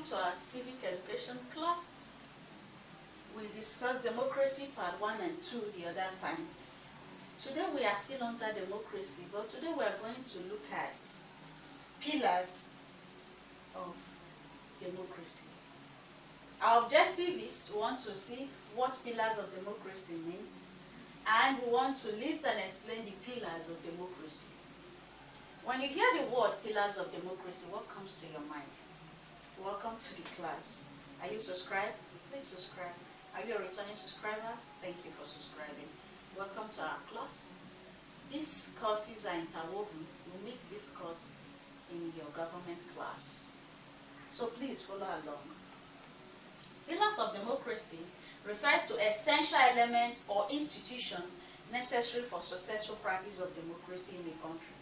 to our civic education class. We discussed democracy part 1 and 2 the other time. Today we are still under democracy, but today we are going to look at pillars of democracy. Our objective is we want to see what pillars of democracy means, and we want to list and explain the pillars of democracy. When you hear the word pillars of democracy, what comes to your mind? Welcome to the class. Are you subscribed? Please subscribe. Are you a returning subscriber? Thank you for subscribing. Welcome to our class. These courses are interwoven. You meet this course in your government class. So please follow along. Pillars of democracy refers to essential elements or institutions necessary for successful practice of democracy in a country.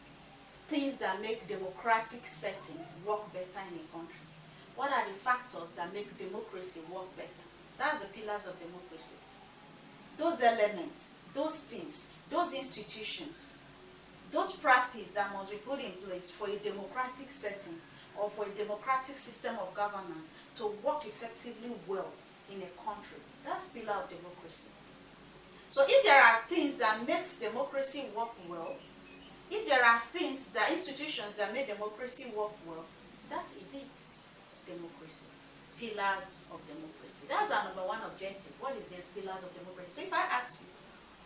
Things that make democratic setting work better in a country. What are the factors that make democracy work better? That's the pillars of democracy. Those elements, those things, those institutions, those practices that must be put in place for a democratic setting or for a democratic system of governance to work effectively well in a country. That's pillar of democracy. So if there are things that makes democracy work well, if there are things, that institutions that make democracy work well, that is it. Democracy. Pillars of democracy. That's our number one objective. What is the pillars of democracy? So if I ask you,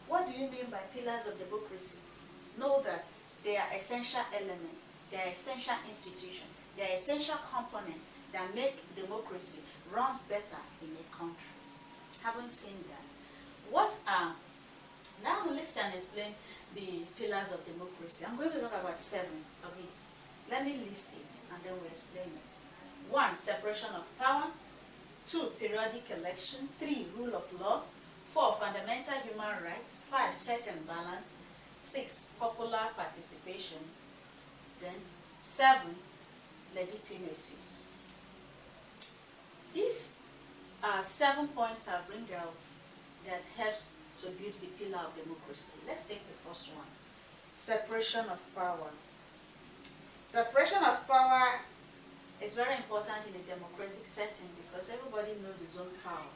what do you mean by pillars of democracy? Know that they are essential elements, they are essential institutions, they are essential components that make democracy runs better in a country. Haven't seen that. What are, now list and explain the pillars of democracy. I'm going to talk about 7 of it. Let me list it and then we'll explain it. 1. Separation of power. 2. Periodic election. 3. Rule of law. 4. Fundamental human rights. 5. Check and balance. 6. Popular participation. Then 7. Legitimacy. These are 7 points I bring out that helps to build the pillar of democracy. Let's take the first one. Separation of power. Separation of power is very important in a democratic setting because everybody knows his own power.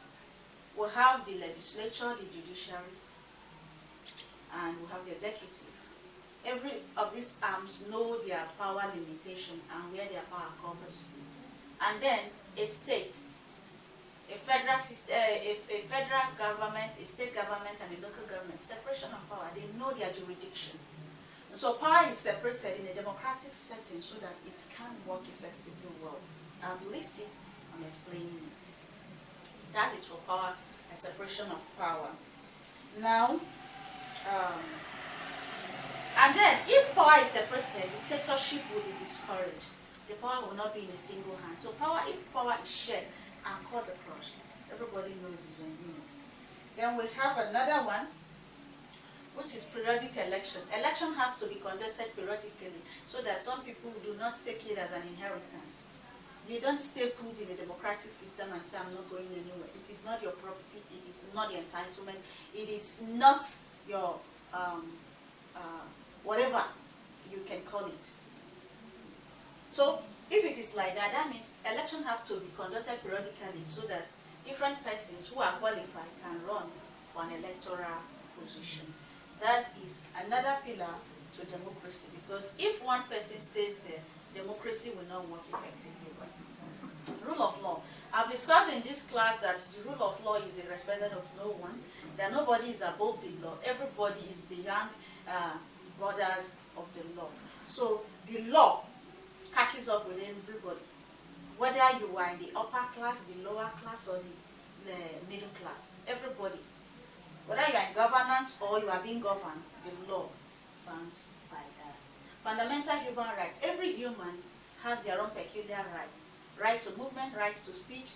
We have the legislature, the judiciary, and we have the executive. Every of these arms know their power limitation and where their power covers. And then a state, a federal system, a federal government, a state government, and a local government, separation of power, they know their jurisdiction. So power is separated in a democratic setting so that it can work effectively well. I've listed it, I'm explaining it. That is for power and separation of power. Now, and then if power is separated, dictatorship will be discouraged. The power will not be in a single hand. So power, if power is shared and cut across, everybody knows his own unit. Then we have another one, which is periodic election. Election has to be conducted periodically so that some people do not take it as an inheritance. You don't stay put in a democratic system and say, I'm not going anywhere. It is not your property. It is not your entitlement. It is not your whatever you can call it. So if it is like that, that means elections have to be conducted periodically so that different persons who are qualified can run for an electoral position. That is another pillar to democracy, because if one person stays there, democracy will not work effectively well. Rule of law. I've discussed in this class that the rule of law is irrespective of no one, that nobody is above the law, everybody is beyond borders of the law. So the law catches up with everybody, whether you are in the upper class, the lower class, or the middle class, everybody. Whether you are in governance or you are being governed, the law bounds by that. Fundamental human rights. Every human has their own peculiar right. Right to movement, right to speech.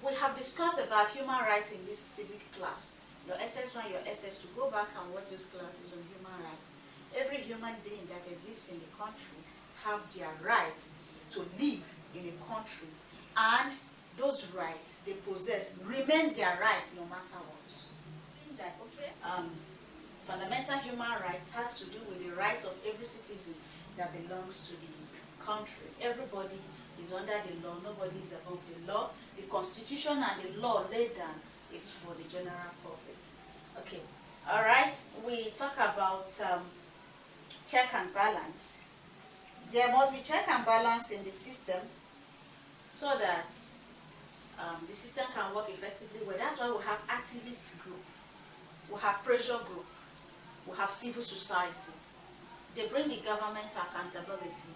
We have discussed about human rights in this civic class. Your SS1, your SS2, go back and watch those classes on human rights. Every human being that exists in the country have their right to live in a country, and those rights they possess remains their right no matter what. That okay? Fundamental human rights has to do with the right of every citizen that belongs to the country. Everybody is under the law. Nobody is above the law. The constitution and the law laid down is for the general public. Okay, all right. We talk about check and balance. There must be check and balance in the system so that the system can work effectively. Well, that's why we have activist group, we have pressure group, we have civil society. They bring the government to accountability.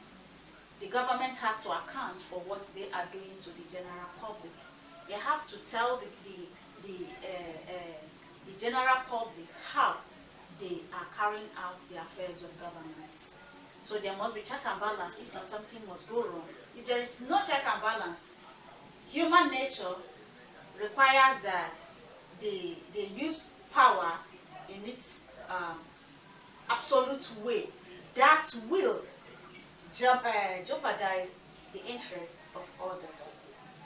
The government has to account for what they are doing to the general public. They have to tell the general public how they are carrying out the affairs of governments. So there must be check and balance. If not, something must go wrong. If there is no check and balance, human nature requires that they use power in its absolute way that will jeopardize the interest of others.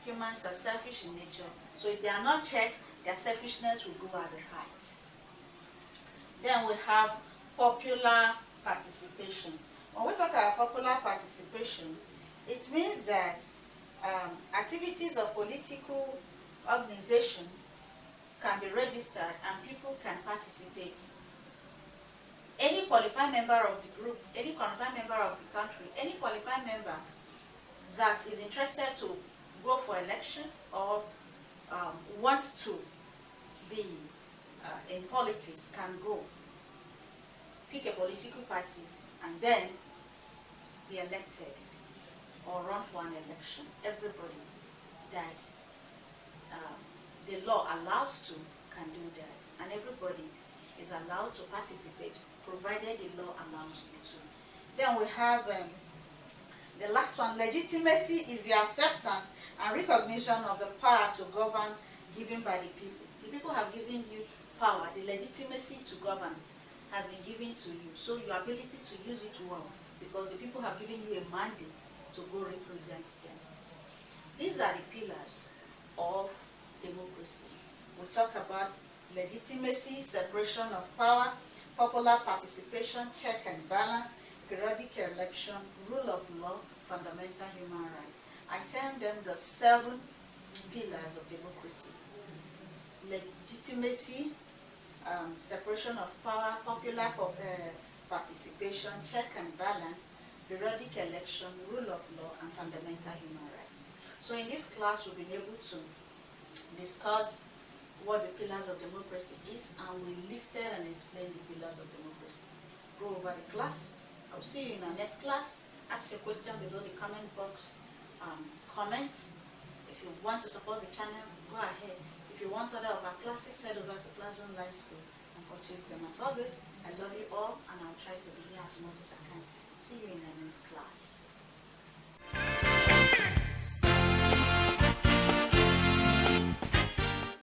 Humans are selfish in nature, so if they are not checked, their selfishness will go at the height. Then we have popular participation. When we talk about popular participation, it means that activities of political organization can be registered and people can participate. Any qualified member of the group, any qualified member of the country, any qualified member that is interested to go for election or wants to be in politics can go, pick a political party, and then be elected or run for an election. Everybody that the law allows to can do that, and everybody is allowed to participate provided the law allows you to. Then we have the last one. Legitimacy is the acceptance and recognition of the power to govern given by the people. The people have given you power. The legitimacy to govern has been given to you. So your ability to use it well, because the people have given you a mandate to go represent them. These are the pillars of democracy. We talk about legitimacy, separation of power, popular participation, check and balance, periodic election, rule of law, fundamental human rights. I term them the 7 pillars of democracy. Legitimacy, separation of power, popular participation, check and balance, periodic election, rule of law, and fundamental human rights. So in this class, we'll be able to discuss what the pillars of democracy is, and we listed and explained the pillars of democracy. Go over the class. I'll see you in our next class. Ask your question below the comment box. Comment. If you want to support the channel, go ahead. If you want other of our classes, head over to Class Online School and purchase them. As always, I love you all, and I'll try to be here as much as I can. See you in the next class.